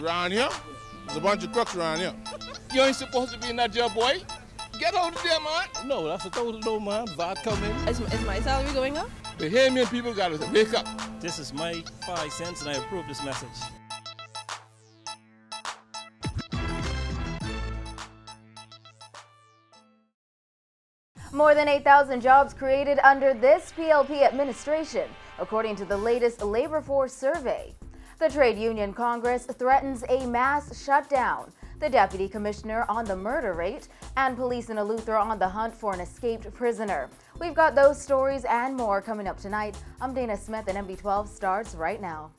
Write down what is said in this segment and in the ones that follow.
Around here, there's a bunch of crooks around here. You ain't supposed to be in that job, boy. Get out of there, man. No, that's a total no, man. VAT coming. Is my salary going up? Bahamian people gotta wake up. This is my 5 cents and I approve this message. More than 8,000 jobs created under this PLP administration, according to the latest labor force survey. The Trade Union Congress threatens a mass shutdown. The Deputy Commissioner on the murder rate, and police in Eleuthera on the hunt for an escaped prisoner. We've got those stories and more coming up tonight. I'm Dana Smith, and MB12 starts right now.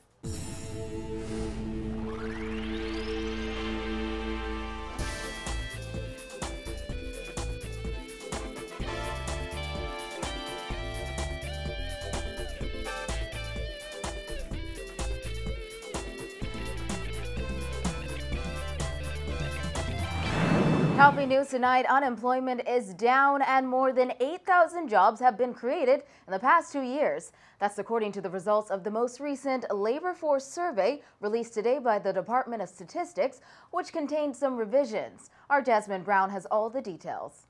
Helping news tonight, unemployment is down and more than 8,000 jobs have been created in the past 2 years. That's according to the results of the most recent labor force survey released today by the Department of Statistics, which contained some revisions. Our Jasmine Brown has all the details.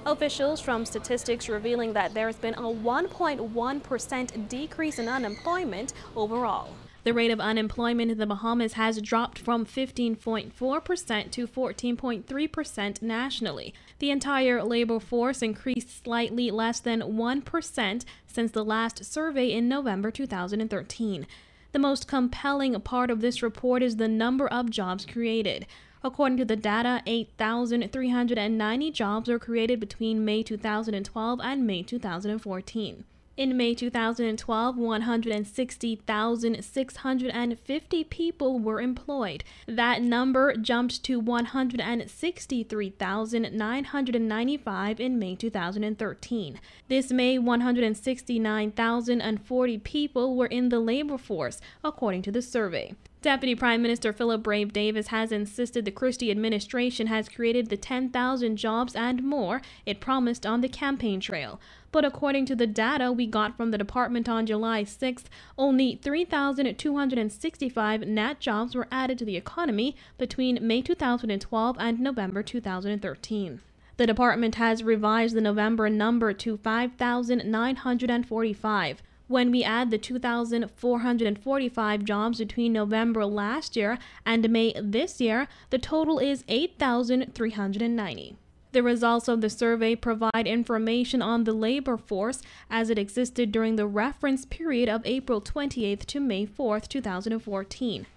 Officials from statistics revealing that there has been a 1.1% decrease in unemployment overall. The rate of unemployment in the Bahamas has dropped from 15.4% to 14.3% nationally. The entire labor force increased slightly less than 1% since the last survey in November 2013. The most compelling part of this report is the number of jobs created. According to the data, 8,390 jobs were created between May 2012 and May 2014. In May 2012, 160,650 people were employed. That number jumped to 163,995 in May 2013. This May, 169,040 people were in the labor force, according to the survey. Deputy Prime Minister Philip Brave Davis has insisted the Christie administration has created the 10,000 jobs and more it promised on the campaign trail. But according to the data we got from the department on July 6th, only 3,265 net jobs were added to the economy between May 2012 and November 2013. The department has revised the November number to 5,945. When we add the 2,445 jobs between November last year and May this year, the total is 8,390. The results of the survey provide information on the labor force as it existed during the reference period of April 28th to May 4th, 2014.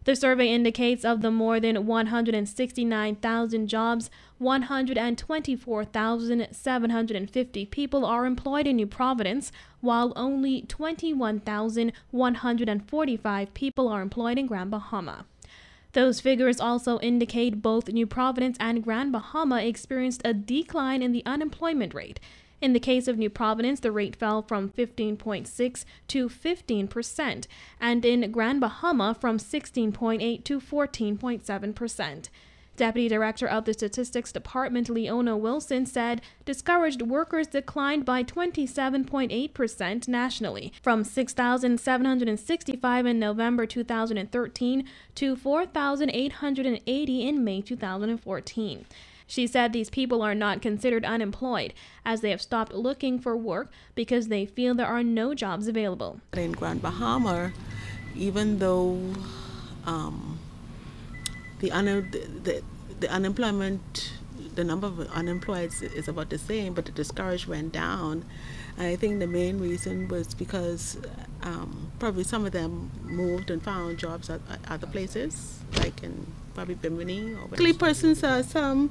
The survey indicates of the more than 169,000 jobs, 124,750 people are employed in New Providence, while only 21,145 people are employed in Grand Bahama. Those figures also indicate both New Providence and Grand Bahama experienced a decline in the unemployment rate. In the case of New Providence, the rate fell from 15.6% to 15%, and in Grand Bahama from 16.8% to 14.7%. Deputy Director of the Statistics Department, Leona Wilson, said discouraged workers declined by 27.8% nationally, from 6,765 in November 2013 to 4,880 in May 2014. She said these people are not considered unemployed, as they have stopped looking for work because they feel there are no jobs available. In Grand Bahama, even though the unemployment, the number of unemployed is about the same, but the discouraged went down. And I think the main reason was because probably some of them moved and found jobs at other places, like in probably Bimini. Some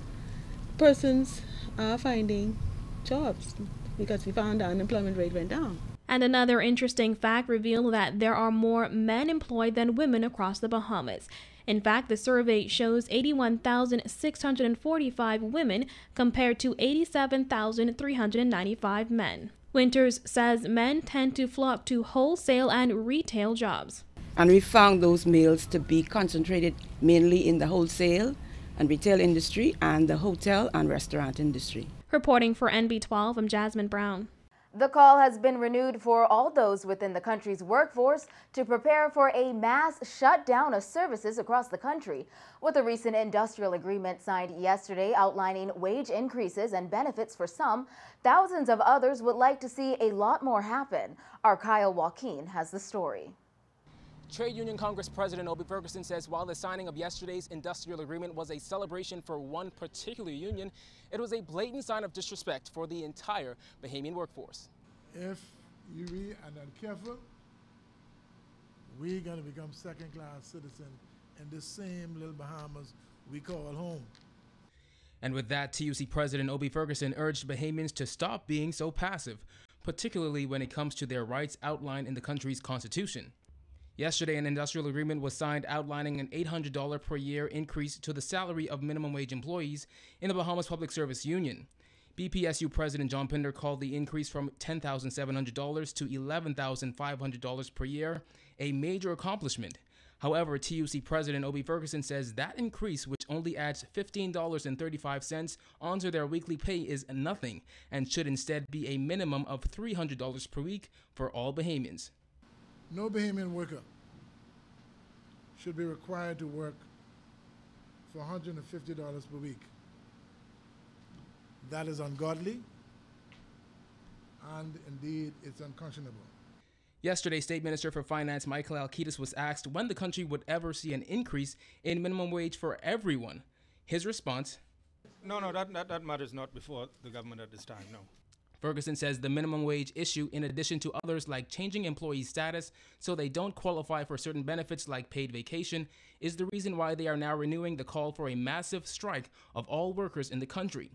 persons are finding jobs because we found the unemployment rate went down. And another interesting fact revealed that there are more men employed than women across the Bahamas. In fact, the survey shows 81,645 women compared to 87,395 men. Winters says men tend to flock to wholesale and retail jobs. And we found those males to be concentrated mainly in the wholesale and retail industry and the hotel and restaurant industry. Reporting for NB12, I'm Jasmine Brown. The call has been renewed for all those within the country's workforce to prepare for a mass shutdown of services across the country, with a recent industrial agreement signed yesterday outlining wage increases and benefits for some. Thousands of others would like to see a lot more happen. Our Kyle Joaquin has the story. Trade Union Congress President Obi Ferguson says while the signing of yesterday's industrial agreement was a celebration for one particular union, it was a blatant sign of disrespect for the entire Bahamian workforce. If you read and are careful, we're going to become second-class citizens in this same little Bahamas we call home. And with that, TUC President Obi Ferguson urged Bahamians to stop being so passive, particularly when it comes to their rights outlined in the country's constitution. Yesterday, an industrial agreement was signed outlining an $800 per year increase to the salary of minimum wage employees in the Bahamas Public Service Union. BPSU President John Pinder called the increase from $10,700 to $11,500 per year a major accomplishment. However, TUC President Obi Ferguson says that increase, which only adds $15.35 onto their weekly pay, is nothing and should instead be a minimum of $300 per week for all Bahamians. No Bahamian worker should be required to work for $150 per week. That is ungodly, and indeed it's unconscionable. Yesterday, State Minister for Finance Michael Alkitis was asked when the country would ever see an increase in minimum wage for everyone. His response: No, that matters not before the government at this time, no. Ferguson says the minimum wage issue, in addition to others like changing employee status so they don't qualify for certain benefits like paid vacation, is the reason why they are now renewing the call for a massive strike of all workers in the country.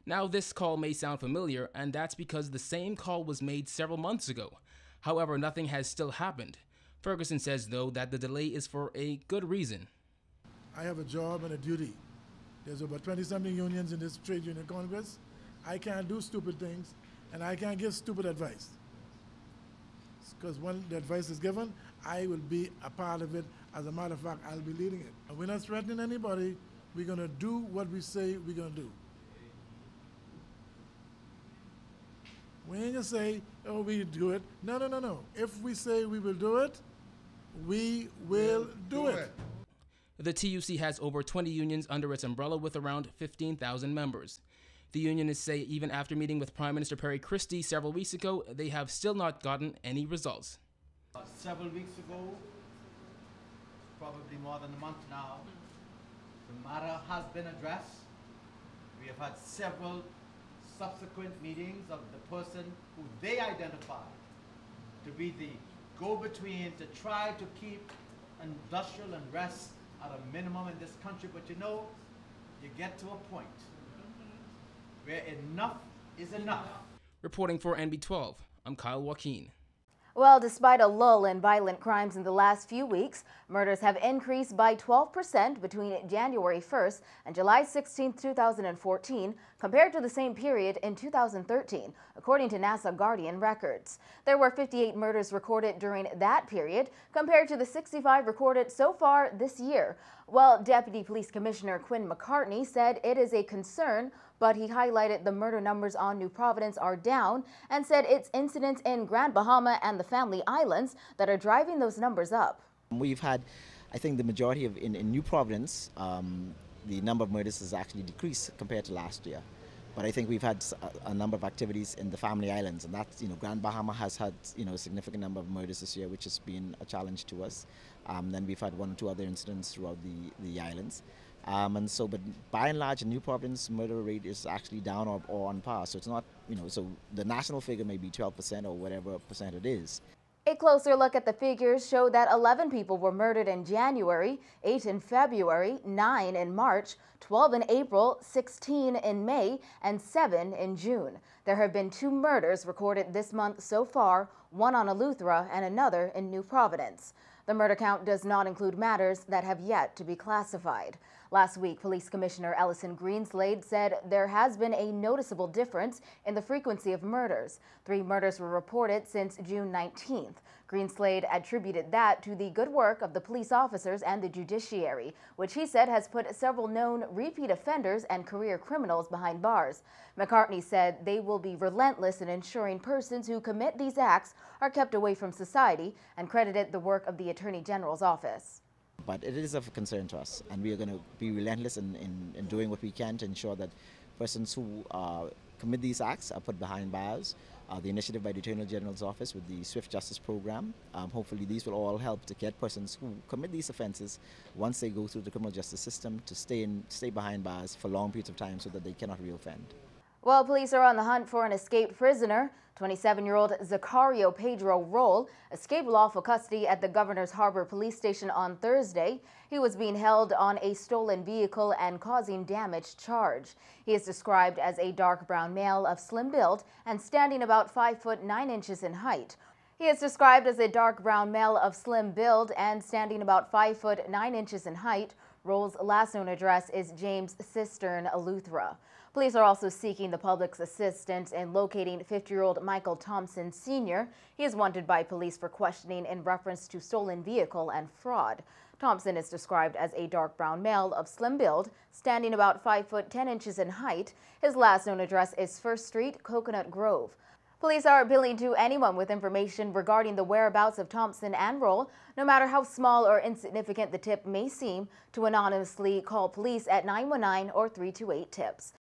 Now, this call may sound familiar, and that's because the same call was made several months ago. However, nothing has still happened. Ferguson says, though, that the delay is for a good reason. I have a job and a duty. There's over 20-something unions in this Trade Union Congress. I can't do stupid things, and I can't give stupid advice. Because when the advice is given, I will be a part of it. As a matter of fact, I'll be leading it. And we're not threatening anybody. We're going to do what we say we're going to do. We ain't going to say, oh, we do it. No. If we say we will do it, we will do it. The TUC has over 20 unions under its umbrella with around 15,000 members. The unionists say even after meeting with Prime Minister Perry Christie several weeks ago, they have still not gotten any results. Several weeks ago, probably more than a month now, the matter has been addressed. We have had several subsequent meetings of the person who they identify to be the go-between to try to keep industrial unrest at a minimum in this country. But you know, you get to a point where enough is enough. Reporting for NB12, I'm Kyle Joaquin. Well, despite a lull in violent crimes in the last few weeks, murders have increased by 12% between January 1st and July 16, 2014, compared to the same period in 2013, according to NASA Guardian records. There were 58 murders recorded during that period, compared to the 65 recorded so far this year. Well, Deputy Police Commissioner Quinn McCartney said it is a concern, but he highlighted the murder numbers on New Providence are down and said it's incidents in Grand Bahama and the Family Islands that are driving those numbers up. We've had, I think, the majority of in New Providence, the number of murders has actually decreased compared to last year. But I think we've had a number of activities in the Family Islands, and that's, Grand Bahama has had, a significant number of murders this year, which has been a challenge to us. Then we've had one or two other incidents throughout the islands. But by and large, the New Providence murder rate is actually down or on par. So it's not, so the national figure may be 12% or whatever percent it is. A closer look at the figures show that 11 people were murdered in January, 8 in February, 9 in March, 12 in April, 16 in May, and 7 in June. There have been 2 murders recorded this month so far, one on Eleuthera and another in New Providence. The murder count does not include matters that have yet to be classified. Last week, Police Commissioner Ellison Greenslade said there has been a noticeable difference in the frequency of murders. 3 murders were reported since June 19th. Greenslade attributed that to the good work of the police officers and the judiciary, which he said has put several known repeat offenders and career criminals behind bars. McCartney said they will be relentless in ensuring persons who commit these acts are kept away from society, and credited the work of the Attorney General's office. But it is of concern to us, and we are going to be relentless in doing what we can to ensure that persons who commit these acts are put behind bars. The initiative by the Attorney General's office with the Swift Justice Program, hopefully these will all help to get persons who commit these offenses, once they go through the criminal justice system, to stay behind bars for long periods of time so that they cannot reoffend. Well, police are on the hunt for an escaped prisoner. 27-year-old Zacario Pedro Roll escaped lawful custody at the Governor's Harbor Police Station on Thursday. He was being held on a stolen vehicle and causing damage charge. He is described as a dark brown male of slim build and standing about 5 foot 9 inches in height. He is described as a dark brown male of slim build and standing about 5 foot 9 inches in height. Roll's last known address is James Cistern, Eleuthera. Police are also seeking the public's assistance in locating 50-year-old Michael Thompson Sr. He is wanted by police for questioning in reference to stolen vehicle and fraud. Thompson is described as a dark brown male of slim build, standing about 5 foot 10 inches in height. His last known address is 1st Street, Coconut Grove. Police are appealing to anyone with information regarding the whereabouts of Thompson and Roll, no matter how small or insignificant the tip may seem, to anonymously call police at 919 or 328-TIPS.